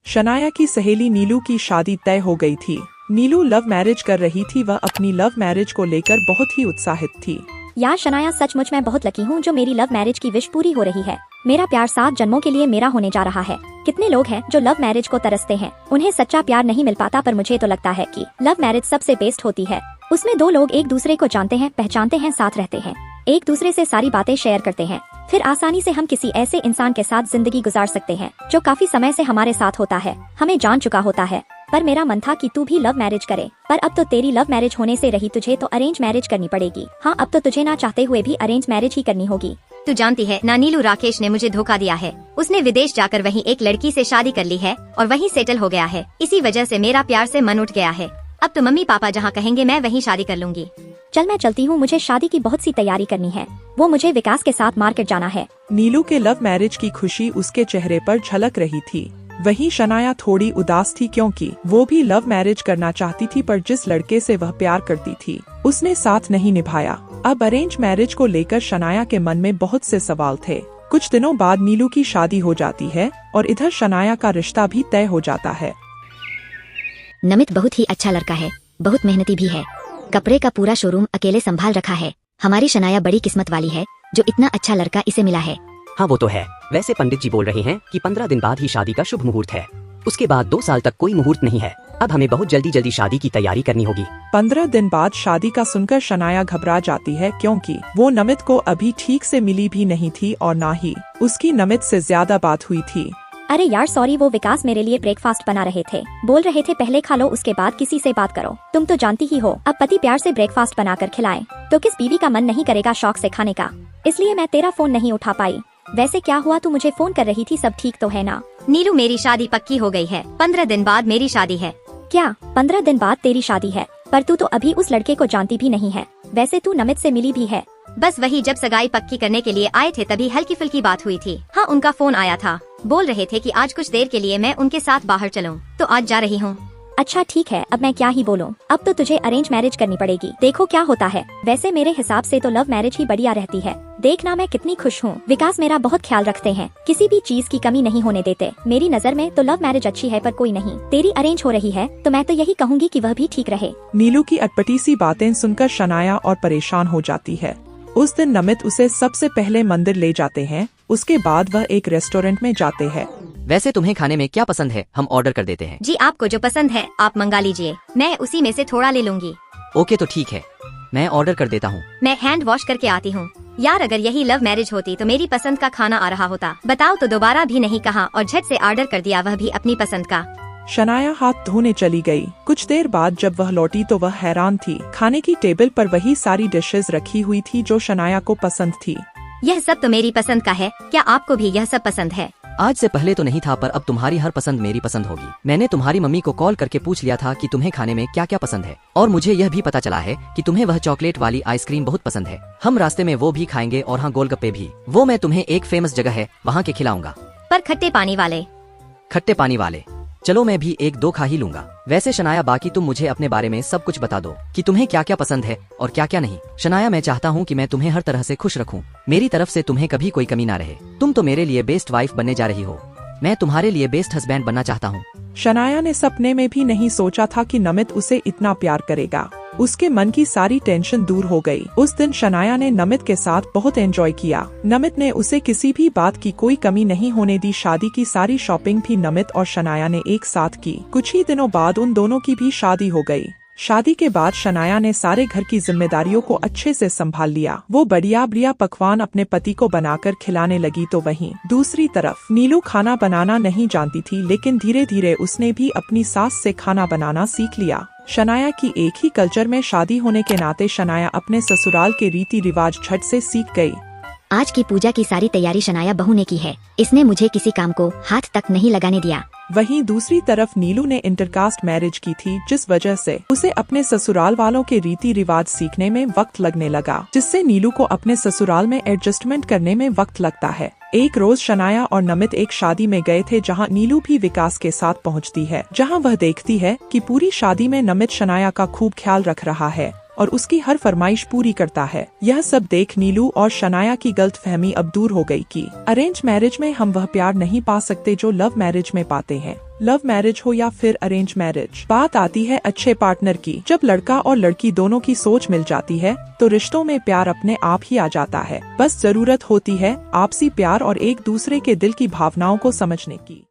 शनाया की सहेली नीलू की शादी तय हो गई थी। नीलू लव मैरिज कर रही थी। वह अपनी लव मैरिज को लेकर बहुत ही उत्साहित थी। यार शनाया, सचमुच मैं बहुत लकी हूँ जो मेरी लव मैरिज की विश पूरी हो रही है। मेरा प्यार 7 जन्मों के लिए मेरा होने जा रहा है। कितने लोग हैं जो लव मैरिज को तरसते हैं, उन्हें सच्चा प्यार नहीं मिल पाता, पर मुझे तो लगता है कि लव मैरिज सबसे बेस्ट होती है। उसमें 2 लोग एक दूसरे को जानते हैं, पहचानते हैं, साथ रहते हैं, एक दूसरे से सारी बातें शेयर करते हैं, फिर आसानी से हम किसी ऐसे इंसान के साथ जिंदगी गुजार सकते हैं जो काफी समय से हमारे साथ होता है, हमें जान चुका होता है। पर मेरा मन था कि तू भी लव मैरिज करे, पर अब तो तेरी लव मैरिज होने से रही, तुझे तो अरेंज मैरिज करनी पड़ेगी। हाँ, अब तो तुझे ना चाहते हुए भी अरेंज मैरिज ही करनी होगी। तू जानती है ना नीलू, राकेश ने मुझे धोखा दिया है। उसने विदेश जाकर वहीं एक लड़की से शादी कर ली है और वहीं सेटल हो गया है। इसी वजह से मेरा प्यार से मन उठ गया है। अब तो मम्मी पापा जहाँ कहेंगे मैं वहीं शादी कर लूंगी। चल मैं चलती हूँ, मुझे शादी की बहुत सी तैयारी करनी है। वो मुझे विकास के साथ मार्केट जाना है। नीलू के लव मैरिज की खुशी उसके चेहरे पर झलक रही थी। वहीं शनाया थोड़ी उदास थी क्योंकि वो भी लव मैरिज करना चाहती थी, पर जिस लड़के से वह प्यार करती थी उसने साथ नहीं निभाया। अब अरेंज मैरिज को लेकर शनाया के मन में बहुत से सवाल थे। कुछ दिनों बाद नीलू की शादी हो जाती है और इधर शनाया का रिश्ता भी तय हो जाता है। नमित बहुत ही अच्छा लड़का है, बहुत मेहनती भी है। कपड़े का पूरा शोरूम अकेले संभाल रखा है। हमारी शनाया बड़ी किस्मत वाली है जो इतना अच्छा लड़का इसे मिला है। हाँ वो तो है। वैसे पंडित जी बोल रहे हैं कि 15 दिन बाद ही शादी का शुभ मुहूर्त है। उसके बाद 2 साल तक कोई मुहूर्त नहीं है। अब हमें बहुत जल्दी शादी की तैयारी करनी होगी। 15 दिन बाद शादी का सुनकर शनाया घबरा जाती है क्योंकि वो नमित को अभी ठीक से मिली भी नहीं थी और ना ही उसकी नमित से ज्यादा बात हुई थी। अरे यार सॉरी, वो विकास मेरे लिए ब्रेकफास्ट बना रहे थे। बोल रहे थे पहले खा लो उसके बाद किसी से बात करो। तुम तो जानती ही हो, अब पति प्यार से ब्रेकफास्ट बनाकर खिलाए तो किस बीवी का मन नहीं करेगा शौक से खाने का। इसलिए मैं तेरा फोन नहीं उठा पाई। वैसे क्या हुआ, तू मुझे फोन कर रही थी, सब ठीक तो है ना? नीलू, मेरी शादी पक्की हो गई है। 15 दिन बाद मेरी शादी है। क्या 15 दिन बाद तेरी शादी है? पर तू तो अभी उस लड़के को जानती भी नहीं है। वैसे तू नमित से मिली भी है? बस वही, जब सगाई पक्की करने के लिए आए थे तभी हल्की फुल्की बात हुई थी। हाँ, उनका फोन आया था। बोल रहे थे कि आज कुछ देर के लिए मैं उनके साथ बाहर चलूं, तो आज जा रही हूँ। अच्छा ठीक है, अब मैं क्या ही बोलूं। अब तो तुझे अरेंज मैरिज करनी पड़ेगी, देखो क्या होता है। वैसे मेरे हिसाब से तो लव मैरिज ही बढ़िया रहती है। देखना मैं कितनी खुश हूँ। विकास मेरा बहुत ख्याल रखते हैं, किसी भी चीज की कमी नहीं होने देते। मेरी नजर में तो लव मैरिज अच्छी है, पर कोई नहीं। तेरी अरेंज हो रही है तो मैं तो यही कहूँगी कि वह भी ठीक रहे। नीलू की अटपटी सी बातें सुनकर शनाया और परेशान हो जाती है। उस दिन नमित उसे सबसे पहले मंदिर ले जाते हैं, उसके बाद वह एक रेस्टोरेंट में जाते हैं। वैसे तुम्हें खाने में क्या पसंद है, हम ऑर्डर कर देते हैं। जी, आपको जो पसंद है आप मंगा लीजिए, मैं उसी में से थोड़ा ले लूंगी। ओके तो ठीक है, मैं ऑर्डर कर देता हूँ। मैं हैंड वॉश करके आती हूँ। यार अगर यही लव मैरिज होती तो मेरी पसंद का खाना आ रहा होता। बताओ तो दोबारा भी नहीं कहा और झट से ऑर्डर कर दिया, वह भी अपनी पसंद का। शनाया हाथ धोने चली गई। कुछ देर बाद जब वह लौटी तो वह हैरान थी। खाने की टेबल पर वही सारी डिशेस रखी हुई थी जो शनाया को पसंद थी। यह सब तो मेरी पसंद का है, क्या आपको भी यह सब पसंद है? आज से पहले तो नहीं था, पर अब तुम्हारी हर पसंद मेरी पसंद होगी। मैंने तुम्हारी मम्मी को कॉल करके पूछ लिया था कि तुम्हें खाने में क्या क्या पसंद है, और मुझे यह भी पता चला है कि तुम्हें वह चॉकलेट वाली आइसक्रीम बहुत पसंद है। हम रास्ते में वो भी खाएंगे, और हाँ गोलगप्पे भी। वो मैं तुम्हें एक फेमस जगह है वहाँ के खिलाऊंगा। पर खट्टे पानी वाले? खट्टे पानी वाले? चलो मैं भी 1-2 खा ही लूंगा। वैसे शनाया, बाकी तुम मुझे अपने बारे में सब कुछ बता दो कि तुम्हें क्या क्या पसंद है और क्या क्या नहीं। शनाया, मैं चाहता हूँ कि मैं तुम्हें हर तरह से खुश रखूँ। मेरी तरफ से तुम्हें कभी कोई कमी ना रहे। तुम तो मेरे लिए बेस्ट वाइफ बनने जा रही हो, मैं तुम्हारे लिए बेस्ट हस्बैंड बनना चाहता हूँ। शनाया ने सपने में भी नहीं सोचा था कि नमित उसे इतना प्यार करेगा। उसके मन की सारी टेंशन दूर हो गई। उस दिन शनाया ने नमित के साथ बहुत एंजॉय किया। नमित ने उसे किसी भी बात की कोई कमी नहीं होने दी। शादी की सारी शॉपिंग भी नमित और शनाया ने एक साथ की। कुछ ही दिनों बाद उन दोनों की भी शादी हो गई। शादी के बाद शनाया ने सारे घर की जिम्मेदारियों को अच्छे से संभाल लिया। वो बढ़िया बढ़िया पकवान अपने पति को बनाकर खिलाने लगी, तो वहीं दूसरी तरफ नीलू खाना बनाना नहीं जानती थी, लेकिन धीरे धीरे उसने भी अपनी सास से खाना बनाना सीख लिया। शनाया की एक ही कल्चर में शादी होने के नाते शनाया अपने ससुराल के रीति रिवाज झट से सीख गई। आज की पूजा की सारी तैयारी शनाया बहू ने की है। इसने मुझे किसी काम को हाथ तक नहीं लगाने दिया। वहीं दूसरी तरफ नीलू ने इंटरकास्ट मैरिज की थी, जिस वजह से उसे अपने ससुराल वालों के रीति रिवाज सीखने में वक्त लगने लगा, जिससे नीलू को अपने ससुराल में एडजस्टमेंट करने में वक्त लगता है। एक रोज शनाया और नमित एक शादी में गए थे, जहां नीलू भी विकास के साथ पहुंचती है, जहां वह देखती है कि पूरी शादी में नमित शनाया का खूब ख्याल रख रहा है। और उसकी हर फरमाइश पूरी करता है। यह सब देख नीलू और शनाया की गलतफहमी अब दूर हो गई कि अरेंज मैरिज में हम वह प्यार नहीं पा सकते जो लव मैरिज में पाते हैं। लव मैरिज हो या फिर अरेंज मैरिज, बात आती है अच्छे पार्टनर की। जब लड़का और लड़की दोनों की सोच मिल जाती है तो रिश्तों में प्यार अपने आप ही आ जाता है। बस जरूरत होती है आपसी प्यार और एक दूसरे के दिल की भावनाओं को समझने की।